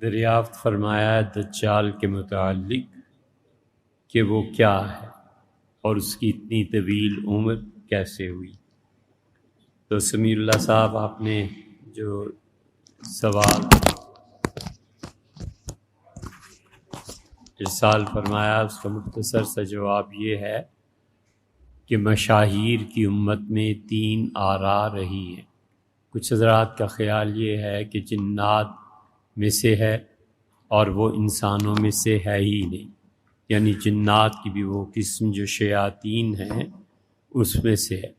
دریافت فرمایا دجال کے متعلق کہ وہ کیا ہے اور اس کی اتنی طویل عمر کیسے ہوئی۔ تو سمیع اللہ صاحب آپ نے جو سوال ارسال فرمایا اس کا مختصر سا جواب یہ ہے کہ مشاہیر کی امت میں 3 آراء رہی ہیں۔ کچھ حضرات کا خیال یہ ہے کہ جنات میں سے ہے اور وہ انسانوں میں سے ہے ہی نہیں، یعنی جنات کی بھی وہ قسم جو شیاطین ہیں اس میں سے ہے۔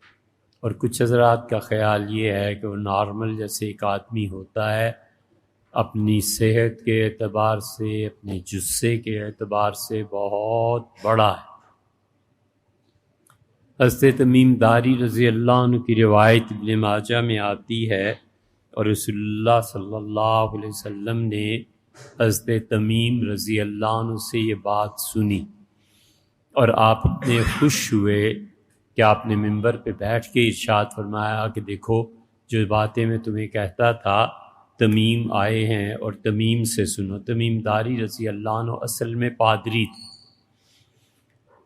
اور کچھ حضرات کا خیال یہ ہے کہ وہ نارمل جیسے ایک آدمی ہوتا ہے، اپنی صحت کے اعتبار سے، اپنے جثے کے اعتبار سے بہت بڑا ہے۔ حضرت تمیم داری رضی اللہ عنہ کی روایت ابن ماجہ میں آتی ہے اور رسول اللہ صلی اللہ علیہ وسلم نے حضرت تمیم رضی اللہ عنہ سے یہ بات سنی اور آپ اتنے خوش ہوئے کہ آپ نے منبر پہ بیٹھ کے ارشاد فرمایا کہ دیکھو جو باتیں میں تمہیں کہتا تھا تمیم آئے ہیں اور تمیم سے سنو۔ تمیم داری رضی اللہ عنہ اصل میں پادری تھے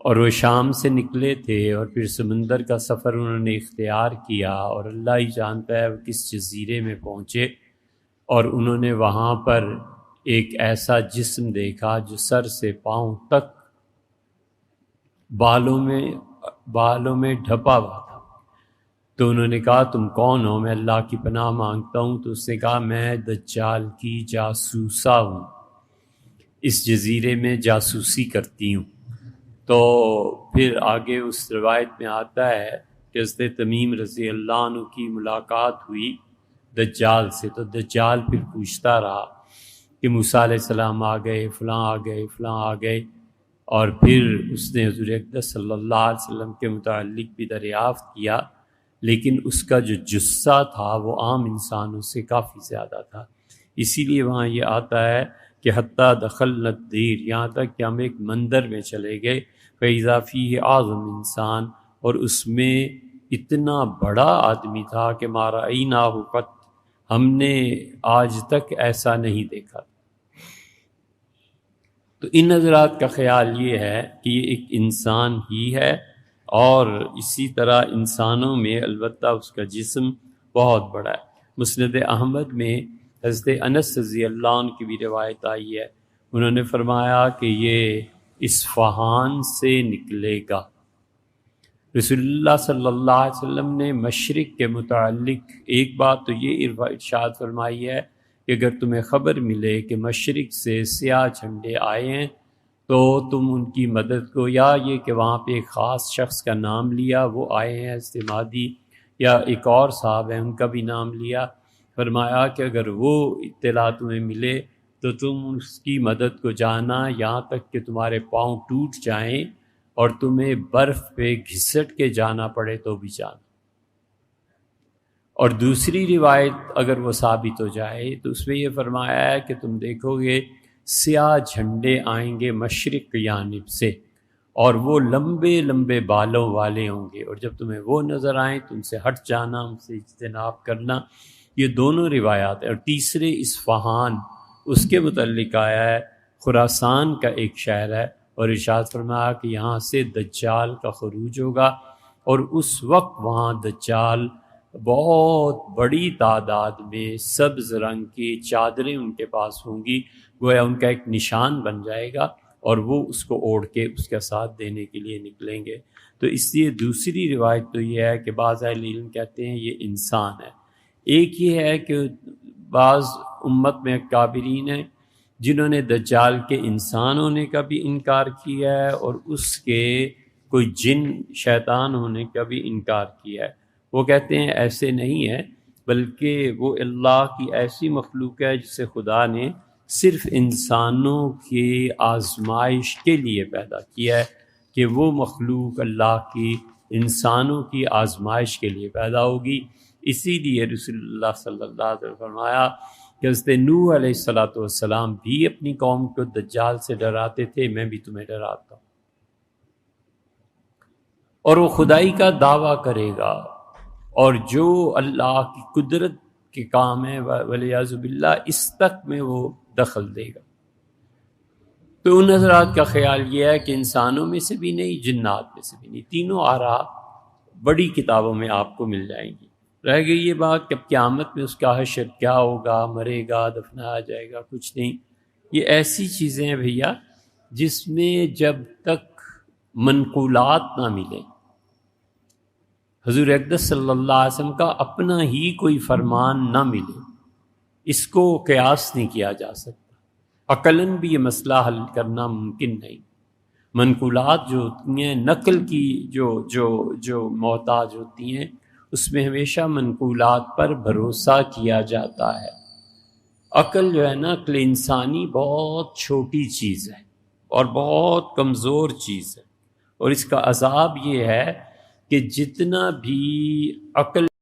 اور وہ شام سے نکلے تھے اور پھر سمندر کا سفر انہوں نے اختیار کیا اور اللہ ہی جانتا ہے وہ کس جزیرے میں پہنچے اور انہوں نے وہاں پر ایک ایسا جسم دیکھا جو سر سے پاؤں تک بالوں میں ڈھپا ہوا تھا۔ تو انہوں نے کہا تم کون ہو؟ میں اللہ کی پناہ مانگتا ہوں۔ تو اس نے کہا میں دجال کی جاسوسہ ہوں، اس جزیرے میں جاسوسی کرتی ہوں۔ تو پھر آگے اس روایت میں آتا ہے کہ حضرت تمیم رضی اللہ عنہ کی ملاقات ہوئی دجال سے، تو دجال پھر پوچھتا رہا کہ موسیٰ علیہ السلام آ گئے، فلاں آ گئے، فلاں آ گئے، اور پھر اس نے حضور اقدس صلی اللہ علیہ وسلم کے متعلق بھی دریافت کیا، لیکن اس کا جو جثہ تھا وہ عام انسانوں سے کافی زیادہ تھا۔ اسی لیے وہاں یہ آتا ہے کہ حتیٰ دخلنا الدیر، یہاں تک کہ ہم ایک مندر میں چلے گئے، فَإِذَا فِيهِ أَعْظَمُ انسان، اور اس میں اتنا بڑا آدمی تھا کہ مَا رَأَيْنَاهُ قَطْ، ہم نے آج تک ایسا نہیں دیکھا۔ تو ان حضرات کا خیال یہ ہے کہ یہ ایک انسان ہی ہے، اور اسی طرح انسانوں میں البتہ اس کا جسم بہت بڑا ہے۔ مسند احمد میں حضرت انس رضی اللہ عنہ کی بھی روایت آئی ہے، انہوں نے فرمایا کہ یہ اصفہان سے نکلے گا۔ رسول اللہ صلی اللہ علیہ وسلم نے مشرق کے متعلق ایک بات تو یہ ارشاد فرمائی ہے کہ اگر تمہیں خبر ملے کہ مشرق سے سیاہ جھنڈے آئے ہیں تو تم ان کی مدد کو، یا یہ کہ وہاں پہ ایک خاص شخص کا نام لیا، وہ آئے ہیں استمادی، یا ایک اور صاحب ہیں ان کا بھی نام لیا، فرمایا کہ اگر وہ اطلاع تمہیں ملے تو تم اس کی مدد کو جانا، یہاں تک کہ تمہارے پاؤں ٹوٹ جائیں اور تمہیں برف پہ گھسٹ کے جانا پڑے تو بھی جانا۔ اور دوسری روایت اگر وہ ثابت ہو جائے تو اس میں یہ فرمایا ہے کہ تم دیکھو گے سیاہ جھنڈے آئیں گے مشرق کی جانب سے، اور وہ لمبے لمبے بالوں والے ہوں گے، اور جب تمہیں وہ نظر آئیں تو ان سے ہٹ جانا، ان سے اجتناب کرنا۔ یہ دونوں روایات ہیں۔ اور تیسرے اصفہان، اس کے متعلق آیا ہے، خراسان کا ایک شہر ہے، اور ارشاد فرمایا کہ یہاں سے دجال کا خروج ہوگا، اور اس وقت وہاں دجال بہت بڑی تعداد میں سبز رنگ کی چادریں ان کے پاس ہوں گی، گویا ان کا ایک نشان بن جائے گا، اور وہ اس کو اوڑھ کے اس کا ساتھ دینے کے لیے نکلیں گے۔ تو اس لیے دوسری روایت تو یہ ہے کہ بعض اہل علم کہتے ہیں یہ انسان ہے۔ ایک یہ ہے کہ بعض امت میں اکابرین ہیں جنہوں نے دجال کے انسان ہونے کا بھی انکار کیا ہے اور اس کے کوئی جن شیطان ہونے کا بھی انکار کیا ہے۔ وہ کہتے ہیں ایسے نہیں ہے، بلکہ وہ اللہ کی ایسی مخلوق ہے جسے خدا نے صرف انسانوں کی آزمائش کے لیے پیدا کیا ہے، کہ وہ مخلوق اللہ کی انسانوں کی آزمائش کے لیے پیدا ہوگی۔ اسی لیے رسول اللہ صلی اللہ علیہ وسلم فرمایا کہ حضرت نوح علیہ السلام بھی اپنی قوم کو دجال سے ڈراتے تھے، میں بھی تمہیں ڈراتا ہوں۔ اور وہ خدائی کا دعویٰ کرے گا، اور جو اللہ کی قدرت کے کام ہے ولیعذ باللہ اس تک میں وہ دخل دے گا۔ تو ان حضرات کا خیال یہ ہے کہ انسانوں میں سے بھی نہیں، جنات میں سے بھی نہیں، تینوں آراء بڑی کتابوں میں آپ کو مل جائیں گی۔ رہ گئی یہ بات کہ قیامت میں اس کا حشر کیا ہوگا، مرے گا، دفنایا جائے گا، کچھ نہیں۔ یہ ایسی چیزیں ہیں بھیا جس میں جب تک منقولات نہ ملیں، حضور اقدس صلی اللہ علیہ وسلم کا اپنا ہی کوئی فرمان نہ ملے، اس کو قیاس نہیں کیا جا سکتا۔ عقلاً بھی یہ مسئلہ حل کرنا ممکن نہیں۔ منقولات جو ہوتی ہیں، نقل کی جو محتاج ہوتی ہیں، اس میں ہمیشہ منقولات پر بھروسہ کیا جاتا ہے۔ عقل جو ہے نا، عقل انسانی بہت چھوٹی چیز ہے اور بہت کمزور چیز ہے، اور اس کا عذاب یہ ہے کہ جتنا بھی عقل